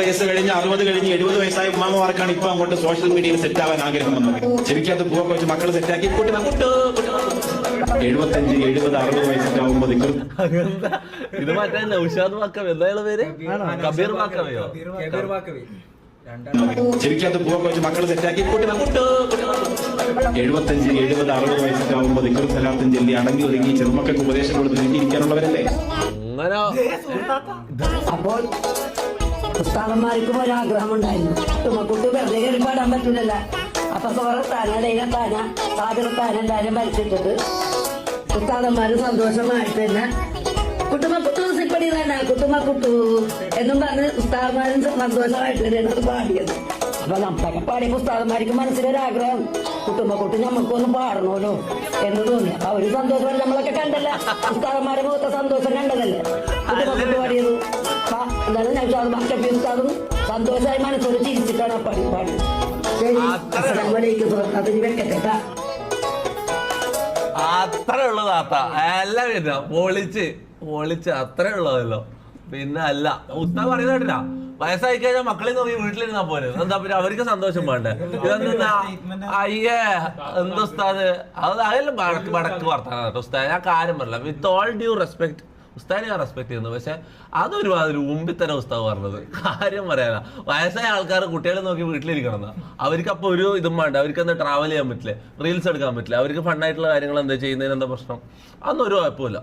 വയസ്സ് കഴിഞ്ഞ് 60 കഴിഞ്ഞ് 70 വയസ്സായ ഉമ്മാമാർക്കാണ് ഇപ്പൊ അങ്ങോട്ട് സോഷ്യൽ മീഡിയയിൽ സെറ്റ് ആവാൻ ആഗ്രഹം വന്നത്. ചെവിക്കകത്ത് പൂവൊക്കെ വെച്ച് മക്കളെ സെറ്റാക്കി 75 70 60 വയസ്സൊക്കെ ആവുമ്പോ ഇത് മറ്റേ നൗഷാദ് വാക്കവേ എന്തായാലും പേര് കബീർ വാക്കവയോ ചെവിക്കകത്ത് പൂവൊക്കെ വെച്ച് മക്കളെ സെറ്റാക്കി 75 70 60 വയസ്സൊക്കെ ആവുമ്പോ ദിക്റും സലാത്തും ചൊല്ലി അടങ്ങി ഒതുങ്ങി ചെറുമക്കൾക്ക് ഉപദേശം കൊടുത്ത് ഇരിക്കാനുള്ളവരല്ലേ. അങ്ങനെ അപ്പോൾ ഉസ്താദന്മാർക്കും ഒരാഗ്രഹം ഉണ്ടായിരുന്നു. തുമ്മക്കുട്ടി വെറുതെ കയറി പാടാൻ പറ്റില്ലല്ല. അപ്പൊ സോറത്താന ഡൈനത്താന സാഗരത്താന എല്ലാരും വലിച്ചിട്ടിട്ട് ഉസ്താദന്മാര് സന്തോഷമായിട്ട് തന്നെ കുട്ടുമക്കുട്ടു സിപ്പടി തന്നെ കുട്ടുമക്കുട്ടു എന്നും പറഞ്ഞ് ഉസ്താദന്മാരും സന്തോഷമായിട്ട് തന്നെയാണ് പാടിയത്. അപ്പൊ നമ്മളൊക്കെ പാടിയ ഉസ്താദന്മാർക്ക് മനസ്സിലൊരാഗ്രഹം കുട്ടുമക്കുട്ടി നമുക്കൊന്ന് പാടണമല്ലോ എന്ന് തോന്നി. അപ്പൊ അവര് സന്തോഷം നമ്മളൊക്കെ കണ്ടല്ല, ഉസ്താദന്മാരെ മുഖത്തെ സന്തോഷം കണ്ടതല്ലേ കുട്ടുമക്കുട്ടി പാടിയത്. എന്തായാലും ഞാൻ ബാക്കി ഉസ്താദും സന്തോഷമായി മനസ്സോട് ചിരിച്ചിട്ടാണ് ആ പാടി പാടിയത്. അതിന് വെക്കട്ടെ. അത്ര ഉള്ളതാത്ത എല്ലാം വരുന്ന പൊളിച്ച് അത്രേ ഉള്ളതല്ലോ. പിന്നെ അല്ല ഉസ്താദ് പറയുന്ന കേട്ടില്ല, വയസ്സായി കഴിഞ്ഞാൽ മക്കളെ നോക്കി വീട്ടിലിരുന്നാ പോലെ എന്താ പിന്നെ അവർക്ക് സന്തോഷം വേണ്ടേ. ഇതെന്താ അയ്യേ എന്താ ഉസ്താദ് അത് അതെല്ലാം വടക്ക് വർത്താനം കേട്ടോ ഉസ്താദ്. ഞാൻ കാര്യം പറയില്ല, വിത്ത് ഓൾ ഡ്യൂ റെസ്പെക്ട് ഉസ്താദിനെ ഞാൻ റെസ്പെക്ട് ചെയ്യുന്നു. പക്ഷെ അതൊരു മുമ്പിൽ തന്നെ ഉസ്താദ് പറഞ്ഞത് കാര്യം പറയാനാ. വയസ്സായ ആൾക്കാർ കുട്ടികളെ നോക്കി വീട്ടിലിരിക്കണം. അവർക്ക് അപ്പൊ ഒരു ഇതും വേണ്ട, അവർക്ക് എന്താ ട്രാവൽ ചെയ്യാൻ പറ്റില്ല, റീൽസ് എടുക്കാൻ പറ്റില്ല, അവർക്ക് ഫണ്ണായിട്ടുള്ള കാര്യങ്ങൾ എന്താ ചെയ്യുന്നതിന് എന്താ പ്രശ്നം, അതൊന്നും ഒരു കുഴപ്പമില്ല.